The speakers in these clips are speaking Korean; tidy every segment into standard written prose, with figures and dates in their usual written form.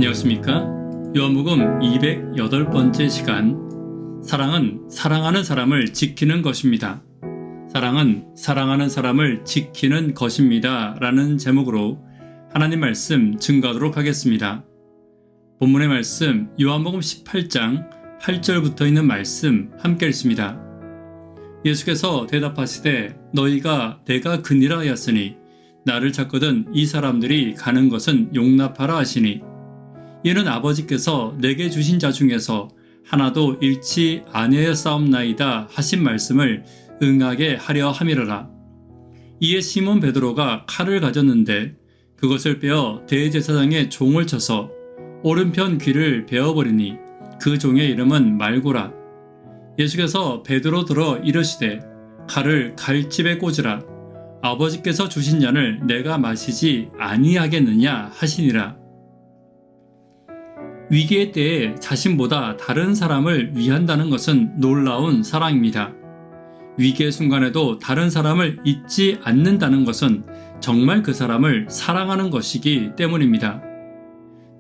안녕하십니까? 요한복음 208번째 시간, 사랑은 사랑하는 사람을 지키는 것입니다. 사랑은 사랑하는 사람을 지키는 것입니다. 라는 제목으로 하나님 말씀 증거하도록 하겠습니다. 본문의 말씀 요한복음 18장 8절부터 있는 말씀 함께 읽습니다. 예수께서 대답하시되 너희가 내가 그니라 하였으니 나를 찾거든 이 사람들이 가는 것은 용납하라 하시니 이는 아버지께서 내게 주신 자 중에서 하나도 잃지 아니하였사옵나이다 하신 말씀을 응하게 하려 함이로라. 이에 시몬 베드로가 칼을 가졌는데 그것을 빼어 대제사장의 종을 쳐서 오른편 귀를 베어버리니 그 종의 이름은 말고라. 예수께서 베드로 들어 이르시되 칼을 갈집에 꽂으라. 아버지께서 주신 잔을 내가 마시지 아니하겠느냐 하시니라. 위기의 때에 자신보다 다른 사람을 위한다는 것은 놀라운 사랑입니다. 위기의 순간에도 다른 사람을 잊지 않는다는 것은 정말 그 사람을 사랑하는 것이기 때문입니다.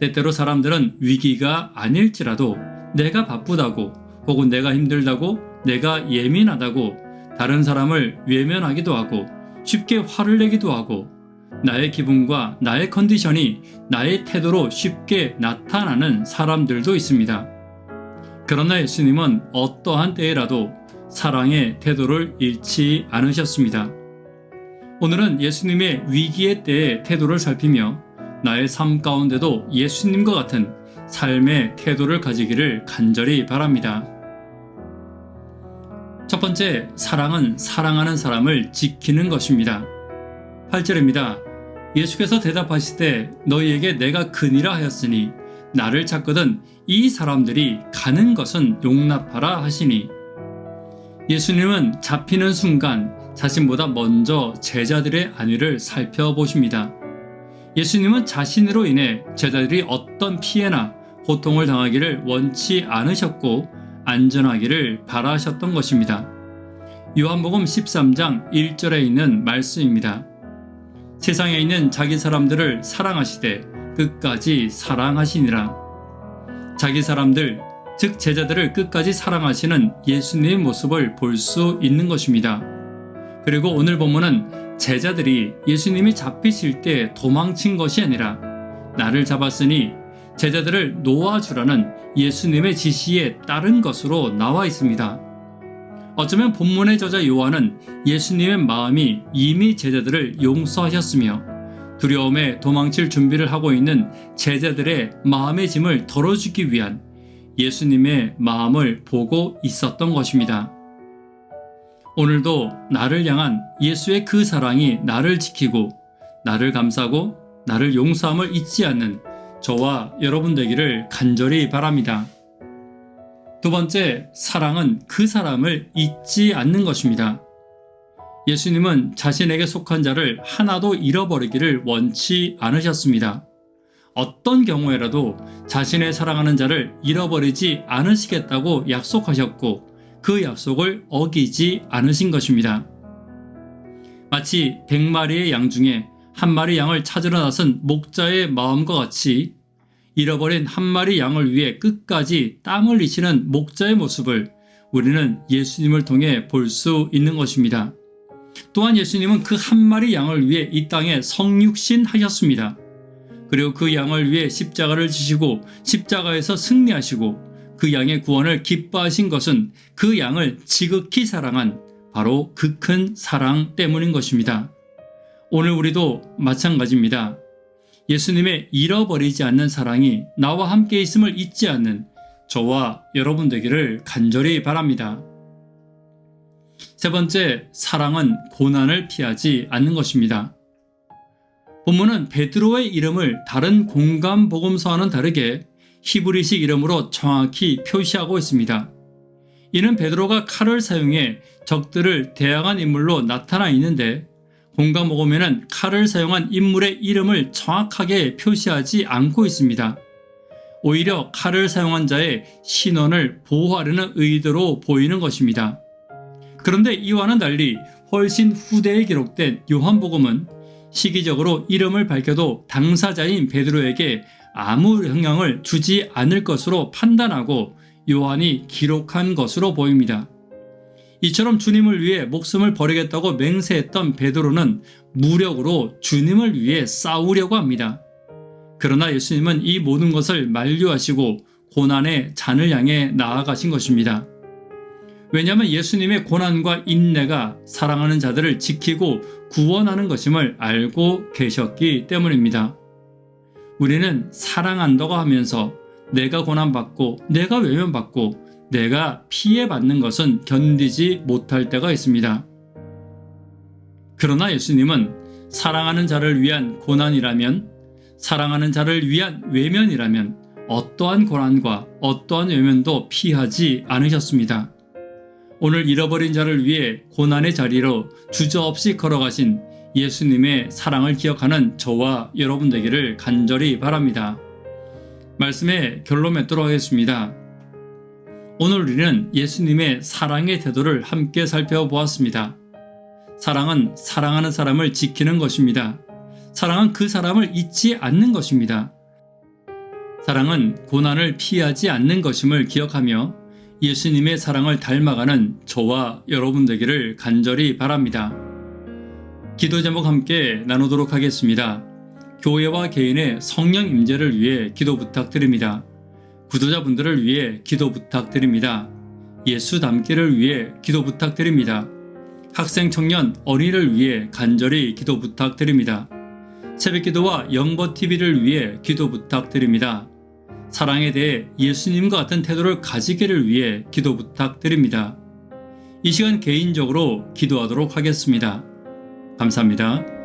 때때로 사람들은 위기가 아닐지라도 내가 바쁘다고 혹은 내가 힘들다고 내가 예민하다고 다른 사람을 외면하기도 하고 쉽게 화를 내기도 하고 나의 기분과 나의 컨디션이 나의 태도로 쉽게 나타나는 사람들도 있습니다. 그러나 예수님은 어떠한 때에라도 사랑의 태도를 잃지 않으셨습니다. 오늘은 예수님의 위기의 때의 태도를 살피며 나의 삶 가운데도 예수님과 같은 삶의 태도를 가지기를 간절히 바랍니다. 첫 번째, 사랑은 사랑하는 사람을 지키는 것입니다. 8절입니다. 예수께서 대답하시되 너희에게 내가 그니라 하였으니 나를 찾거든 이 사람들이 가는 것은 용납하라 하시니 예수님은 잡히는 순간 자신보다 먼저 제자들의 안위를 살펴보십니다. 예수님은 자신으로 인해 제자들이 어떤 피해나 고통을 당하기를 원치 않으셨고 안전하기를 바라셨던 것입니다. 요한복음 13장 1절에 있는 말씀입니다. 세상에 있는 자기 사람들을 사랑하시되 끝까지 사랑하시니라. 자기 사람들, 즉 제자들을 끝까지 사랑하시는 예수님의 모습을 볼 수 있는 것입니다. 그리고 오늘 본문은 제자들이 예수님이 잡히실 때 도망친 것이 아니라 나를 잡았으니 제자들을 놓아주라는 예수님의 지시에 따른 것으로 나와 있습니다. 어쩌면 본문의 저자 요한은 예수님의 마음이 이미 제자들을 용서하셨으며 두려움에 도망칠 준비를 하고 있는 제자들의 마음의 짐을 덜어주기 위한 예수님의 마음을 보고 있었던 것입니다. 오늘도 나를 향한 예수의 그 사랑이 나를 지키고 나를 감싸고 나를 용서함을 잊지 않는 저와 여러분 되기를 간절히 바랍니다. 두 번째, 사랑은 그 사람을 잊지 않는 것입니다. 예수님은 자신에게 속한 자를 하나도 잃어버리기를 원치 않으셨습니다. 어떤 경우에라도 자신의 사랑하는 자를 잃어버리지 않으시겠다고 약속하셨고 그 약속을 어기지 않으신 것입니다. 마치 100마리의 양 중에 한 마리 양을 찾으러 나선 목자의 마음과 같이 잃어버린 한 마리 양을 위해 끝까지 땀을 흘리시는 목자의 모습을 우리는 예수님을 통해 볼 수 있는 것입니다. 또한 예수님은 그 한 마리 양을 위해 이 땅에 성육신하셨습니다. 그리고 그 양을 위해 십자가를 지시고 십자가에서 승리하시고 그 양의 구원을 기뻐하신 것은 그 양을 지극히 사랑한 바로 그 큰 사랑 때문인 것입니다. 오늘 우리도 마찬가지입니다. 예수님의 잃어버리지 않는 사랑이 나와 함께 있음을 잊지 않는 저와 여러분 되기를 간절히 바랍니다. 세 번째, 사랑은 고난을 피하지 않는 것입니다. 본문은 베드로의 이름을 다른 공감 복음서와는 다르게 히브리식 이름으로 정확히 표시하고 있습니다. 이는 베드로가 칼을 사용해 적들을 대항한 인물로 나타나 있는데 공감 복음에는 칼을 사용한 인물의 이름을 정확하게 표시하지 않고 있습니다. 오히려 칼을 사용한 자의 신원을 보호하려는 의도로 보이는 것입니다. 그런데 이와는 달리 훨씬 후대에 기록된 요한복음은 시기적으로 이름을 밝혀도 당사자인 베드로에게 아무 영향을 주지 않을 것으로 판단하고 요한이 기록한 것으로 보입니다. 이처럼 주님을 위해 목숨을 버리겠다고 맹세했던 베드로는 무력으로 주님을 위해 싸우려고 합니다. 그러나 예수님은 이 모든 것을 만류하시고 고난의 잔을 향해 나아가신 것입니다. 왜냐하면 예수님의 고난과 인내가 사랑하는 자들을 지키고 구원하는 것임을 알고 계셨기 때문입니다. 우리는 사랑한다고 하면서 내가 고난받고 내가 외면받고 내가 피해받는 것은 견디지 못할 때가 있습니다. 그러나 예수님은 사랑하는 자를 위한 고난이라면, 사랑하는 자를 위한 외면이라면 어떠한 고난과 어떠한 외면도 피하지 않으셨습니다. 오늘 잃어버린 자를 위해 고난의 자리로 주저없이 걸어가신 예수님의 사랑을 기억하는 저와 여러분 되기를 간절히 바랍니다. 말씀의 결론 맺도록 하겠습니다. 오늘 우리는 예수님의 사랑의 태도를 함께 살펴보았습니다. 사랑은 사랑하는 사람을 지키는 것입니다. 사랑은 그 사람을 잊지 않는 것입니다. 사랑은 고난을 피하지 않는 것임을 기억하며 예수님의 사랑을 닮아가는 저와 여러분 되기를 간절히 바랍니다. 기도 제목 함께 나누도록 하겠습니다. 교회와 개인의 성령 임재를 위해 기도 부탁드립니다. 구도자분들을 위해 기도 부탁드립니다. 예수 닮기를 위해 기도 부탁드립니다. 학생, 청년, 어린이를 위해 간절히 기도 부탁드립니다. 새벽기도와 영버TV를 위해 기도 부탁드립니다. 사랑에 대해 예수님과 같은 태도를 가지기를 위해 기도 부탁드립니다. 이 시간 개인적으로 기도하도록 하겠습니다. 감사합니다.